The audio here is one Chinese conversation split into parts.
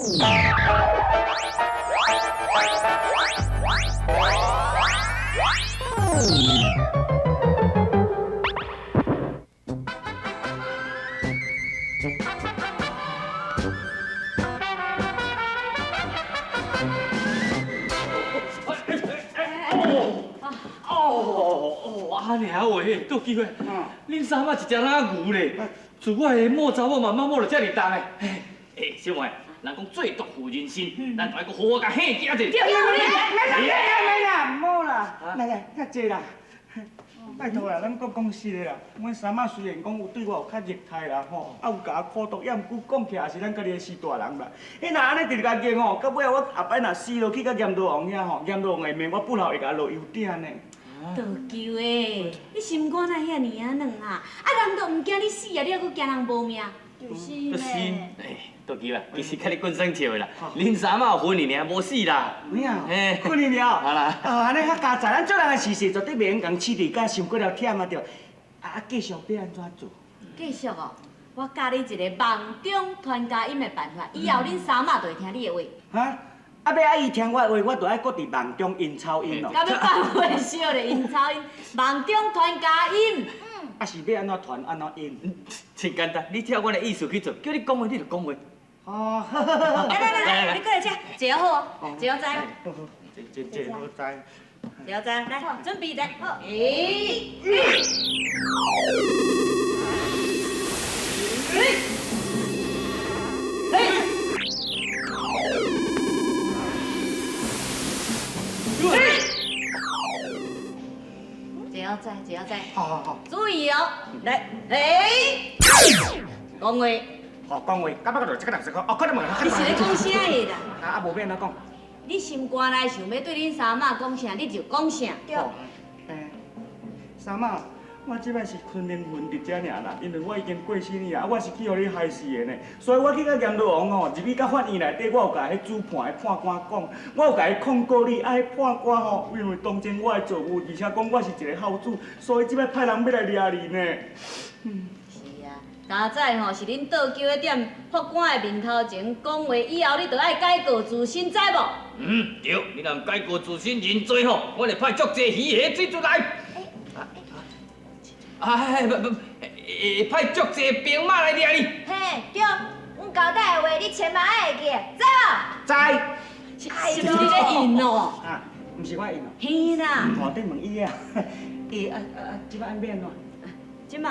安尼啊喂，倒机会，恁三仔一只哪牛咧？自我的某查某嘛，妈某就遮尔重的。小妹，人讲做毒妇人心，咱就爱搁好好甲吓惊者。来啦，唔好啦，来，较济啦。拜托啦，咱讲实的啦。阮三仔虽然讲有对我有较热态啦吼，啊有甲我苦毒，也毋过讲起来也是咱家己的死大人啦。迄若安尼直甲硬吼，到尾我后摆若死落去，甲严道王遐吼，严道王会骂我不老会甲落油鼎呢。道救诶，你心肝哪遐尼啊软啊？啊，人都毋惊你死啊，你还佫惊人无命？就是呢。倒机啦，其实甲你滚生笑的啦，恁三仔有婚去尔，无死啦。有影？困去了。好啦。安尼较加载，咱做人的事实绝对袂用共饲伫甲伤过了忝啊着。继续要安怎做？继续哦，我教你一个梦中传佳音的办法，以后恁三仔就会听你的话。哈？啊，要伊听我的话，我就爱搁伫梦中引草音咯。甲要放话少咧，引草音，梦中传佳音。啊是要安怎传安怎引？真简单，你照我的意思去做，叫你讲话你就讲话。哦，来，你过来吃，坐好哦，坐好在。这好在。坐好在，来，准备来。好。坐好在。好。注意哦，来，讲话。好，讲话，到尾就这个60块，哦，可能问你是咧讲啥个啦？啊，无变怎讲？你心肝内想要对恁三仔讲啥，你就讲啥。好，三仔，我即摆是昆明魂伫遮尔啦，因为我已经过身了，啊，我是去互你害死的呢，所以我去甲阎罗王吼，入去甲法院内底，我有甲迄主判的判官讲，我有甲伊控告你，啊，迄判官吼，因为当前我的错误，而且讲我是一个孝子，所以即摆派人要来抓你呢。今仔吼是恁倒救的踮法官的面头前讲话，以后你就爱改过自新，知无？对，你若改过自新认罪吼，我就派足济鱼虾水出来。派足济兵马来抓你。嘿，对，阮交代的话你千万爱会记，知无？知。是你咧应哦？啊，毋是我应哦。嘿啦。头顶问伊啊，即摆安变喏？即嘛？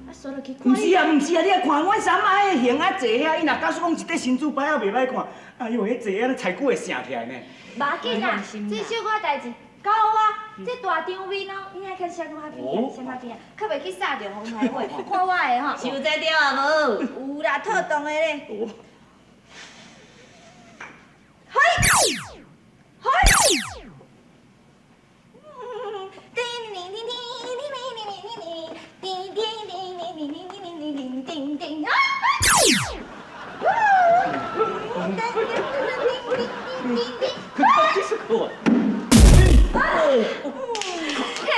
啊，刷落去看。毋是啊，你来看阮三妈迄形啊坐遐，伊若假使讲一块新珠牌啊袂歹看，哎呦，迄坐啊菜骨会成起来呢。无要紧啦，这小可代志，交我，这大场面哦，应该较先我边，先我边，较袂去撒着风台话，看我的吼。收在掉啊无？有啦，特动的咧。嘿，叮叮叮叮叮叮叮叮叮叮叮叮叮叮叮叮啊！这是我。嘿，你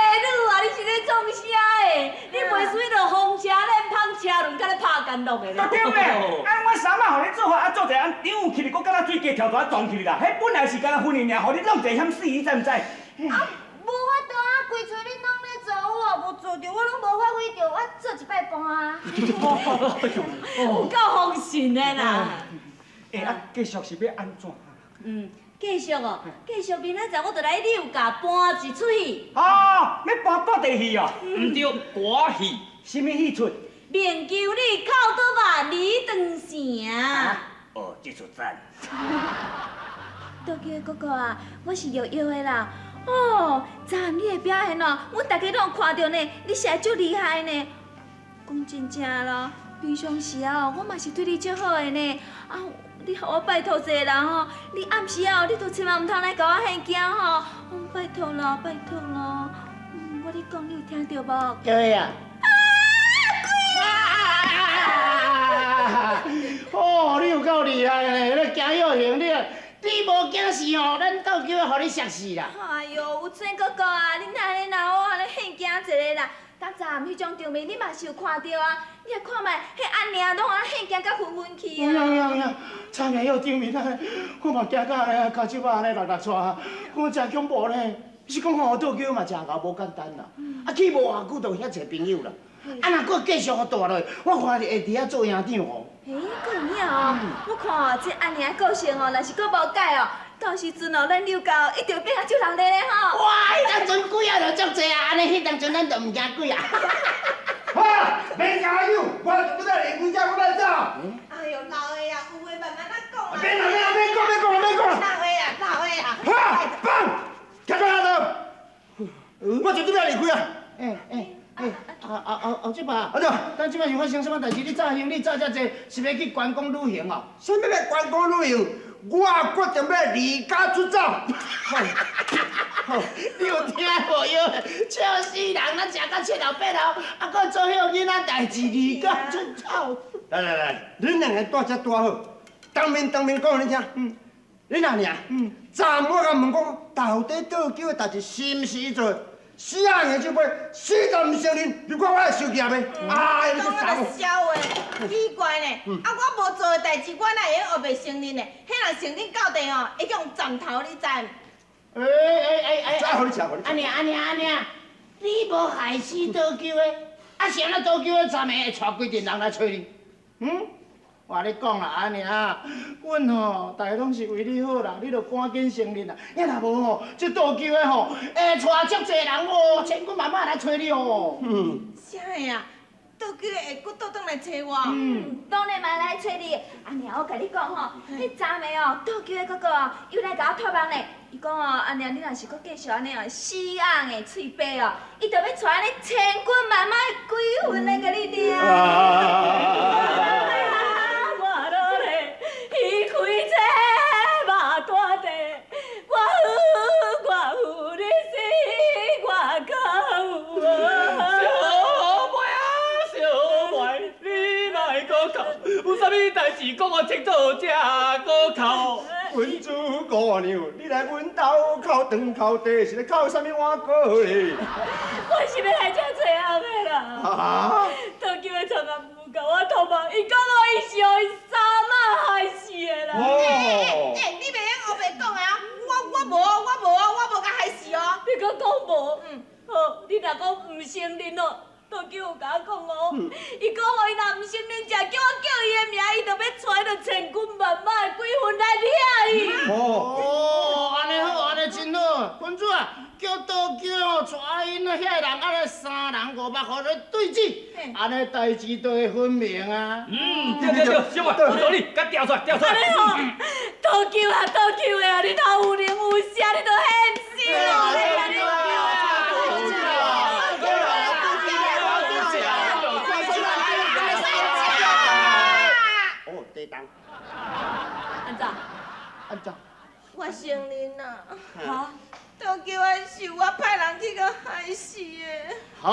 啊，你是咧创啥的？你袂水着风车咧碰车轮，甲咧拍干路的咧。对咧，啊，我三仔互你做法，啊做者安张起哩，搁敢若水鸡跳大撞起哩啦。迄本来是敢若婚姻尔，互你弄一险死，你知毋知？啊，无法度啊，规厝恁拢咧做，我若无做着，我拢无发挥着，我做一摆半啊。有够风顺的啦。啊，继续是要安怎？继续哦，继续明仔载我就来柳家搬一出戏。哦，要搬各地戏哦？唔对，歌戏。什么戏出？面求你靠倒万里长城。哦，这出赞。倒叫的哥哥啊，我是瑶瑶的啦。哦，昨暗你的表现哦，阮大家拢有看到呢，你实在足厉害呢。讲真正咯，平常时啊，我嘛是对你足好的呢。啊，你互我拜托一下啦吼，你暗时啊，你都千万唔通来甲我吓惊吼。拜托啦，拜托啦。我咧讲，你有听到无？对啊。哦，你有够厉害呢！你行有型，你你无惊死吼，咱倒叫互你摔死啦！哎呦，有春哥哥啊，你哪安尼啦？我安尼吓惊一个啦。昨站迄种场面你嘛是有看到啊？你来看觅，迄安娘拢安吓惊甲昏昏去啊！呀，惨个有场面啊！我嘛惊到安尼，脚趾啊安尼落喘，我真恐怖呢。是讲吼，倒叫嘛真够无简单啦。啊，去无偌久就遐侪朋友啦。啊，若搁继续大落去，我看会伫遐做营长哦。嘿，够有影哦！我看哦，这安娘个性哦，若是搁无改哦，到时阵哦，咱六家一定变啊少人咧咧吼。哇，迄当阵鬼啊就足济啊，安尼迄当阵咱就毋惊鬼啊。哈，免加油，我不得离开家，我来走。哎呦，老的呀，有话慢慢仔讲啊。免讲。老的呀。哈，放，开关下头。我绝对不要离开啊！后这把，阿舅，咱即摆是发生什么代志？你早行，你早遮济，是要去关公旅行哦？什么要关公旅行？我决定要离家出走。你有听无哟？笑死人，咱食到七老八老，啊，搁做迄囡仔代志，离家出走。来，恁两个住遮住好，当面讲互你听。你哪尔？昨我甲问讲，到底倒酒的代志是毋是伊做？死啊！硬就买，死都毋承认，你看我会受气袂？哎，你讲我这傻货！就笑话，奇怪呢。啊，我无做的代志，我哪会学袂承认呢？迄若承认到地吼，会用斩头，你知？再互你吃，互你吃。安尼，你无害死倒酒的，啊是安怎倒酒的昨暝会带规阵人来找你？我甲你讲啦，安尼啊，阮吼，大家拢是为你好啦，你着赶紧承认啦。要若无吼，这倒酒的吼，会带足济人哦，千军万马来找你哦。啥个呀？倒酒的会搁倒转来找我？当然嘛来找你。安娘，我甲你讲吼，迄昨暝哦，倒酒的哥哥哦，又来甲我托梦呢。伊讲哦，安娘，你若是搁继续安尼哦，死硬的嘴巴哦，伊就要带安尼千军万马的鬼魂来甲你抓。我落咧，离开这马大地，我有你死，我可有啊？你莫搁哭，有啥物代志讲我清楚，才搁哭。君主姑娘，你来阮兜哭长哭地，是咧哭啥物碗糕嘞？我是要来遮找阿妹啦。啊！倒叫的长阿母甲我托梦，伊讲哦，伊是互伊三妈害死的啦。你袂用黑白讲的啊！我无甲害死哦。你搁讲无？好，你若讲毋承认哦。倒叫有甲我讲哦，伊讲哦，伊若毋承认，才叫我叫伊的名，伊就要带着千军万马的鬼魂来掠伊。哦，安尼好，安尼真好。君主啊，叫倒酒哦，带因遐人安尼三人五目，互你对质，安尼代志就会分明啊。对，小妹，我助你，甲调出来。安尼吼，倒酒的啊，你头有灵有声，你就现身咯。地当，安怎？我承认啦，哈？倒酒的是我派人去甲害死的。好。